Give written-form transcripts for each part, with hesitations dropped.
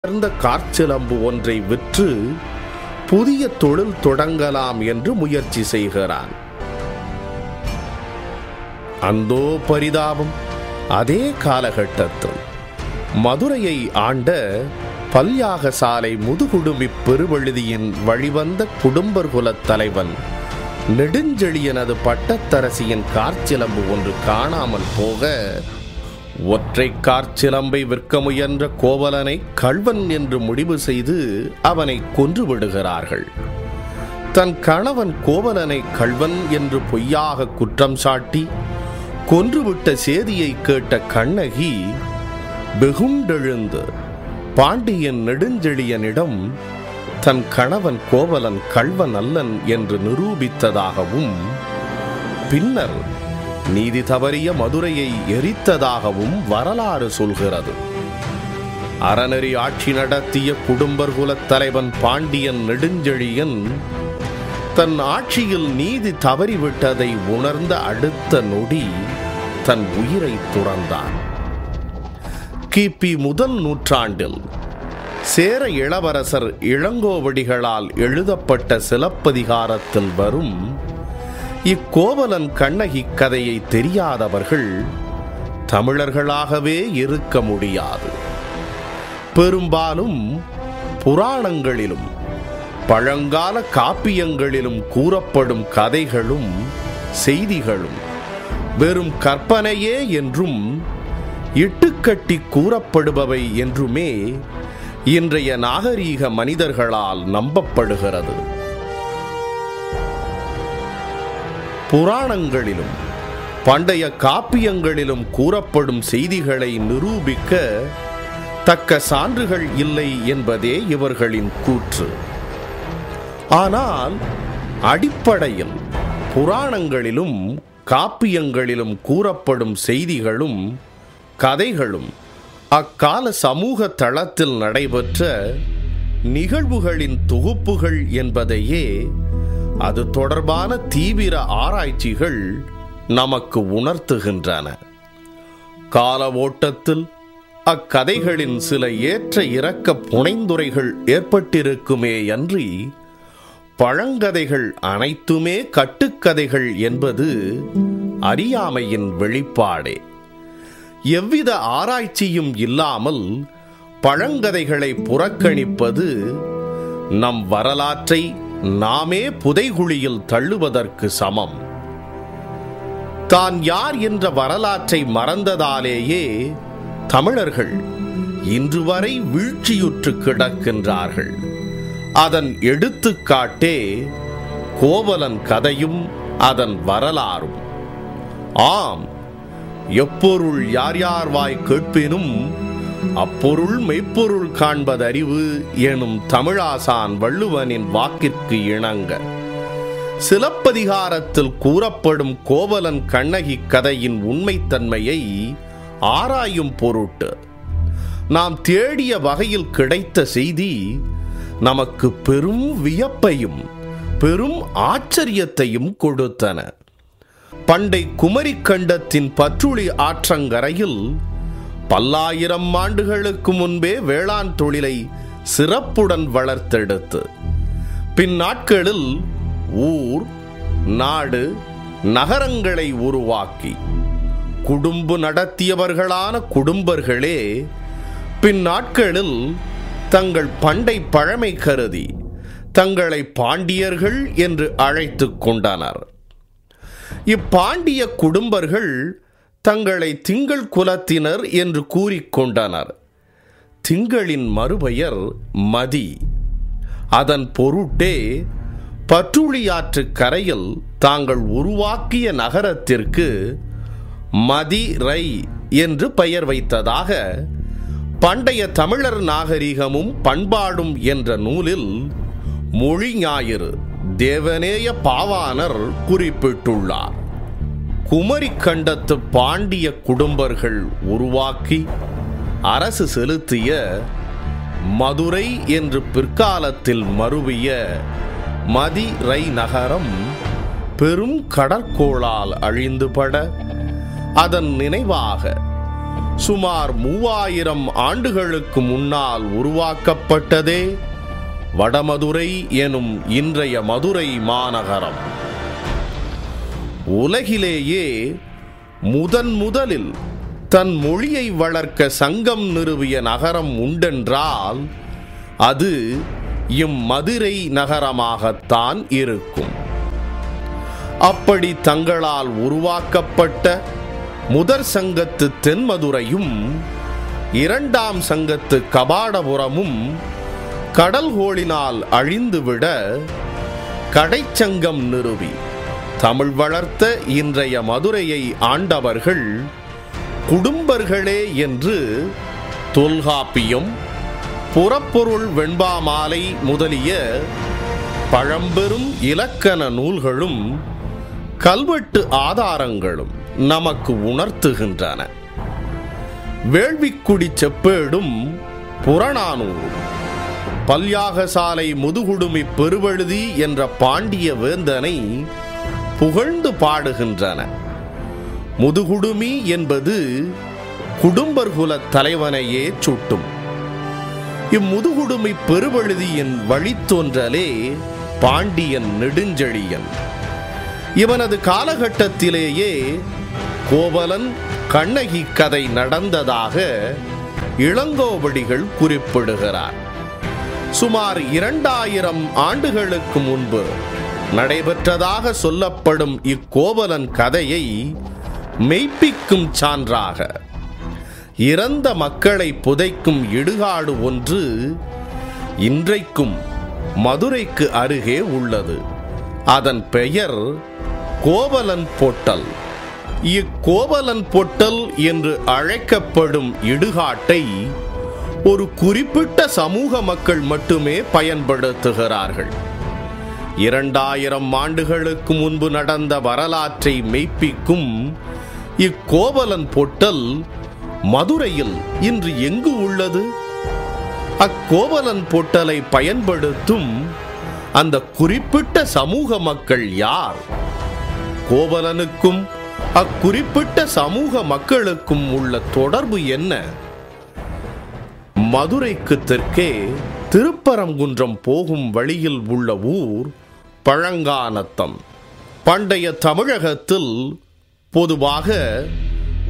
காற்சிலம்பு ஒன்றை விற்று புதிய தொழில் தொடங்கலாம் என்று முயற்சி செய்கிறான். அந்தோ பரிதாபம்! அதே காலகட்டத்தில் மதுரையை ஆண்ட பல்யாகசாலை முதுகுடுமி பெருவழுதியின் வழிவந்த குடும்பர் குலத் தலைவன் நெடுஞ்செழியனது பட்டத்தரசியின் காற்சிலம்பு ஒன்று காணாமல் போக ஒற்றை காற்சிலம்பை விற்க முயன்ற கோவலனை கள்வன் என்று முடிவு செய்து அவனை கொன்று விடுகிறார்கள். தன் கணவன் கோவலனை கள்வன் என்று பொய்யாக குற்றம் சாட்டி கொன்றுவிட்ட சேதியை கேட்ட கண்ணகி வெகுண்டெழுந்து பாண்டியன் நெடுஞ்செழியனிடம் தன் கணவன் கோவலன் கள்வன் அல்லன் என்று நிரூபித்ததாகவும் பின்னர் நீதி தவறிய மதுரையை எரித்ததாகவும் வரலாறு சொல்கிறது. அறநெறி ஆட்சி நடத்திய குடும்பர் குலத் தலைவன் பாண்டியன் நெடுஞ்செழியன் தன் ஆட்சியில் நீதி தவறிவிட்டதை உணர்ந்த அடுத்த நொடி தன் உயிரை துறந்தான். கிபி முதல் நூற்றாண்டில் சேர இளவரசர் இளங்கோவடிகளால் எழுதப்பட்ட சிலப்பதிகாரத்தில் வரும் இக்கோவலன் கண்ணகி கதையை தெரியாதவர்கள் தமிழர்களாகவே இருக்க முடியாது. பெரும்பாலும் புராணங்களிலும் பழங்கால காப்பியங்களிலும் கூறப்படும் கதைகளும் செய்திகளும் வெறும் கற்பனையே என்றும் இட்டுக்கட்டி கூறப்படுபவை என்றுமே இன்றைய நாகரீக மனிதர்களால் நம்பப்படுகிறது. புராணங்களிலும் பண்டைய காப்பியங்களிலும் கூறப்படும் செய்திகளை நிரூபிக்க தக்க சான்றுகள் இல்லை என்பதே இவர்களின் கூற்று. ஆனால் அடிப்படையில் புராணங்களிலும் காப்பியங்களிலும் கூறப்படும் செய்திகளும் கதைகளும் அக்கால சமூக தளத்தில் நடைபெற்ற நிகழ்வுகளின் தொகுப்புகள் என்பதையே அது தொடர்பான தீவிர ஆராய்ச்சிகள் நமக்கு உணர்த்துகின்றன. கால ஓட்டத்தில் அக்கதைகளின் சில ஏற்ற இறக்க புனைந்துரைகள் ஏற்பட்டிருக்குமே அன்றி பழங்கதைகள் அனைத்துமே கட்டுக்கதைகள் என்பது அறியாமையின் வெளிப்பாடே. எவ்வித ஆராய்ச்சியும் இல்லாமல் பழங்கதைகளை புறக்கணிப்பது நம் வரலாற்றை நாமே புதைகுழியில் தள்ளுவதற்கு சமம். தான் யார் என்ற வரலாற்றை மறந்ததாலேயே தமிழர்கள் இன்று வரை வீழ்ச்சியுற்று கிடக்கின்றார்கள். அதன் எடுத்துக்காட்டே கோவலன் கதையும் அதன் வரலாறும். ஆம், எப்பொருள் யார் யார் வாய் கேட்பினும் அப்பொருள் மெய்ப்பொருள் காண்பதறிவு எனும் தமிழாசான் வள்ளுவனின் வாக்கிற்கு இணங்க சிலப்பதிகாரத்தில் கூறப்படும் கோவலன் கண்ணகி கதையின் உண்மைத்தன்மையை ஆராயும் பொருட்டு நாம் தேடிய வகையில் கிடைத்த செய்தி நமக்கு பெரும் வியப்பையும் பெரும் ஆச்சரியத்தையும் கொடுத்தன. பண்டை குமரி கண்டத்தின் பற்றுளி ஆற்றங்கரையில் பல்லாயிரம் ஆண்டுகளுக்கு முன்பே வேளாண் தொழிலை சிறப்புடன் வளர்த்தெடுத்து பின் நாட்களில் ஊர், நாடு, நகரங்களை உருவாக்கி குடும்பு நடத்தியவர்களான குடும்பர்களே பின் நாட்களில் தங்கள் பண்டை பழமை கருதி தங்களை பாண்டியர்கள் என்று அழைத்துக் கொண்டனர். இப்பாண்டிய குடும்பர்கள் தங்களை திங்கள் குலத்தினர் என்று கூறிக்கொண்டனர். திங்களின் மறுபெயர் மதி. அதன் பொருட்டே பற்றுளியாற்று கரையில் தாங்கள் உருவாக்கிய நகரத்திற்கு மதிரை என்று பெயர் வைத்ததாக பண்டைய தமிழர் நாகரிகமும் பண்பாடும் என்ற நூலில் மொழி ஞாயிறு தேவநேய பாவாணர் குறிப்பிட்டுள்ளார். குமரி கண்டத்து பாண்டிய குடும்பர்கள் உருவாக்கி அரசு செலுத்திய மதுரை என்று பிற்காலத்தில் மருவிய மதிரை நகரம் பெரும் கடற்கோளால் அழிந்துபட அதன் நினைவாக சுமார் 3000 ஆண்டுகளுக்கு முன்னால் உருவாக்கப்பட்டதே வடமதுரை எனும் இன்றைய மதுரை மாநகரம். உலகிலேயே முதலில் தன் மொழியை வளர்க்க சங்கம் நிறுவிய நகரம் உண்டென்றால் அது இம்மதுரை நகரமாகத்தான் இருக்கும். அப்படி தங்களால் உருவாக்கப்பட்ட முதற் சங்கத்து தென்மதுரையும் இரண்டாம் சங்கத்து கபாடபுரமும் கடல்கோளினால் அழிந்துவிட கடைச்சங்கம் நிறுவி தமிழ் வளர்த்த இன்றைய மதுரையை ஆண்டவர்கள் குடும்பர்களே என்று தொல்காப்பியம், புறப்பொருள் வெண்பாமாலை முதலிய பழம்பெரும் இலக்கண நூல்களும் கல்வெட்டு ஆதாரங்களும் நமக்கு உணர்த்துகின்றன. வேள்விக்குடி செப்பேடும் புறநானூறும் பல்யாகசாலை முதுகுடுமி பெருவழுதி என்ற பாண்டிய வேந்தனை புகழ்ந்து பாடுகின்றன. முதுகுடுமி என்பது குடும்பர்குல தலைவனையே சுட்டும். இம்முதுகுடுமி பெருவழுதியின் வழித்தோன்றலே பாண்டியன் நெடுஞ்செழியன். இவனது காலகட்டத்திலேயே கோவலன் கண்ணகி கதை நடந்ததாக இளங்கோவடிகள் குறிப்பிடுகிறார். சுமார் 2000 ஆண்டுகளுக்கு முன்பு நடைபெற்றதாக சொல்லப்படும் இக்கோவலன் கதையை மெய்ப்பிக்கும் சான்றாக இறந்த மக்களை புதைக்கும் இடுகாடு ஒன்று இன்றைக்கும் மதுரைக்கு அருகே உள்ளது. அதன் பெயர் கோவலன் பொட்டல். இக்கோவலன் பொட்டல் என்று அழைக்கப்படும் இடுகாட்டை ஒரு குறிப்பிட்ட சமூக மக்கள் மட்டுமே பயன்படுத்துகிறார்கள். 2000 ஆண்டுகளுக்கு முன்பு நடந்த வரலாற்றை மெய்ப்பிக்கும் இக்கோவலன் பொட்டல் மதுரையில் இன்று எங்கு உள்ளது? அக்கோவலன் பொட்டலை பயன்படுத்தும் அந்த குறிப்பிட்ட சமூக மக்கள் யார்? கோவலனுக்கும் அக்குறிப்பிட்ட சமூக மக்களுக்கும் உள்ள தொடர்பு என்ன? மதுரைக்கு தெற்கே திருப்பரங்குன்றம் போகும் வழியில் உள்ள ஊர் பழங்கானத்தம். பண்டைய தமிழகத்தில் பொதுவாக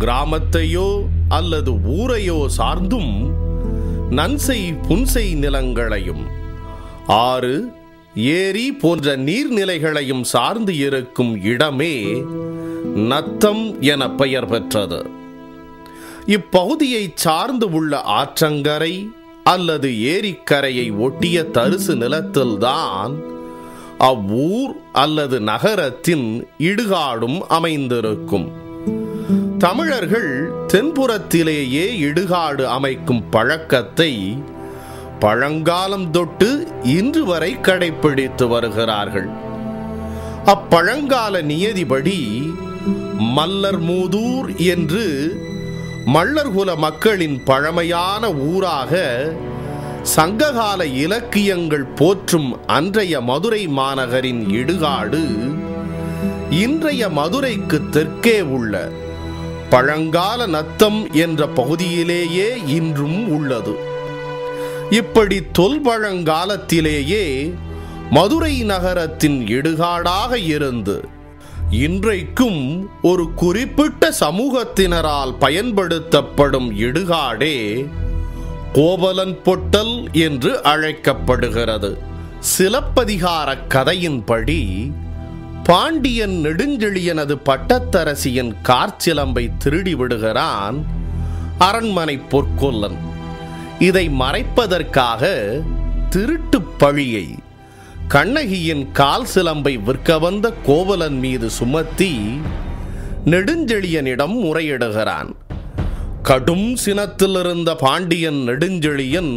கிராமத்தையோ அல்லது ஊரையோ சார்ந்தும் நன்செய் புன்செய் நிலங்களையும் ஆறு, ஏரி போன்ற நீர்நிலைகளையும் சார்ந்து இருக்கும் இடமே நத்தம் என பெயர் பெற்றது. இப்பகுதியை சார்ந்து உள்ள ஆற்றங்கரை அல்லது ஏரிக்கரையை ஒட்டிய தரிசு நிலத்தில்தான் அவ்வூர் அல்லது நகரத்தின் இடுகாடும் அமைந்திருக்கும். தமிழர்கள் தென்புறத்திலேயே இடுகாடு அமைக்கும் பழக்கத்தை பழங்காலம் தொட்டு இன்று வரை கடைபிடித்து வருகிறார்கள். அப்பழங்கால நியதிப்படி மல்லர் மூதூர் என்று மல்லர்குல மக்களின் பழமையான ஊராக சங்ககால இலக்கியங்கள் போற்றும் அன்றைய மதுரை மாநகரின் இடுகாடு இன்றைய மதுரைக்கு தெற்கே உள்ள பழங்கால நத்தம் என்ற பகுதியிலேயே இன்றும் உள்ளது. இப்படி தொல்பழங்காலத்திலேயே மதுரை நகரத்தின் இடுகாடாக இருந்து இன்றைக்கும் ஒரு குறிப்பிட்ட சமூகத்தினரால் பயன்படுத்தப்படும் இடுகாடே கோவலன் பொட்டல் என்று அழைக்கப்படுகிறது. சிலப்பதிகார கதையின்படி பாண்டியன் நெடுஞ்செழியனது பட்டத்தரசியின் காற்சிலம்பை திருடி விடுகிறான் அரண்மனை பொற்கொல்லன். இதை மறைப்பதற்காக திருட்டு பழியை கண்ணகியின் கால் சிலம்பை விற்க வந்த கோவலன் மீது சுமத்தி நெடுஞ்செழியனிடம் முறையிடுகிறான். கடும் சினத்தில் இருந்த பாண்டியன் நெடுஞ்செழியன்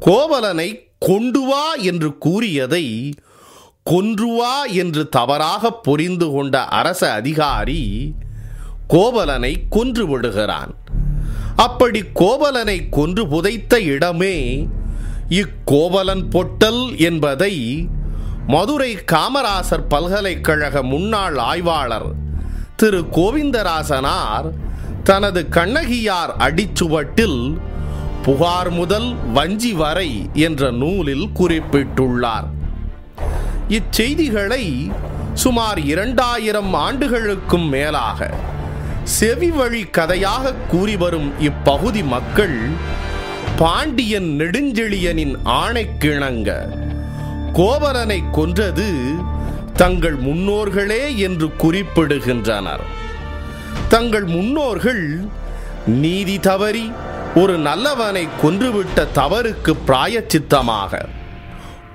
கோவலனை கொண்டு வா என்று கூறியதை கொன்றுவா என்று தவறாக புரிந்து கொண்ட அரச அதிகாரி கோவலனை கொன்று விடுகிறான். அப்படி கோவலனை கொன்று புதைத்த இடமே இக்கோவலன் பொட்டல் என்பதை மதுரை காமராசர் பல்கலைக்கழக முன்னாள் ஆய்வாளர் திரு கோவிந்தராசனார் தனது கண்ணகியார் அடிச்சுவட்டில் புகார் முதல் வஞ்சி வரை என்ற நூலில் குறிப்பிட்டுள்ளார். இச்செய்திகளை சுமார் 2000 ஆண்டுகளுக்கும் மேலாக செவி வழி கதையாக கூறி வரும் இப்பகுதி மக்கள் பாண்டியன் நெடுஞ்செழியனின் ஆணைக்கிணங்க கோவலனை கொன்றது தங்கள் முன்னோர்களே என்று குறிப்பிடுகின்றனர். தங்கள் முன்னோர்கள் நீதி தவறி ஒரு நல்லவனை கொன்றுவிட்ட தவறுக்கு பிராயச்சித்தமாக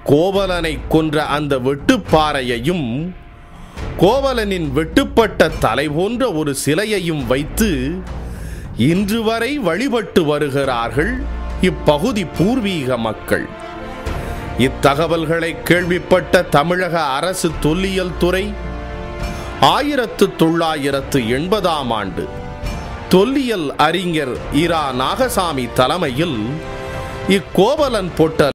கோவலனை கொன்ற அந்த வெட்டுப்பாறையையும் கோவலனின் வெட்டுப்பட்ட தலை போன்ற ஒரு சிலையையும் வைத்து இன்று வரை வழிபட்டு வருகிறார்கள் இப்பகுதி பூர்வீக மக்கள். இத்தகவல்களை கேள்விப்பட்ட தமிழக அரசு தொல்லியல் துறை 1980ஆம் ஆண்டு தொல்லியல் அறிஞர் இரா நாகசாமி தலைமையில் இக்கோவலன் பொட்டல்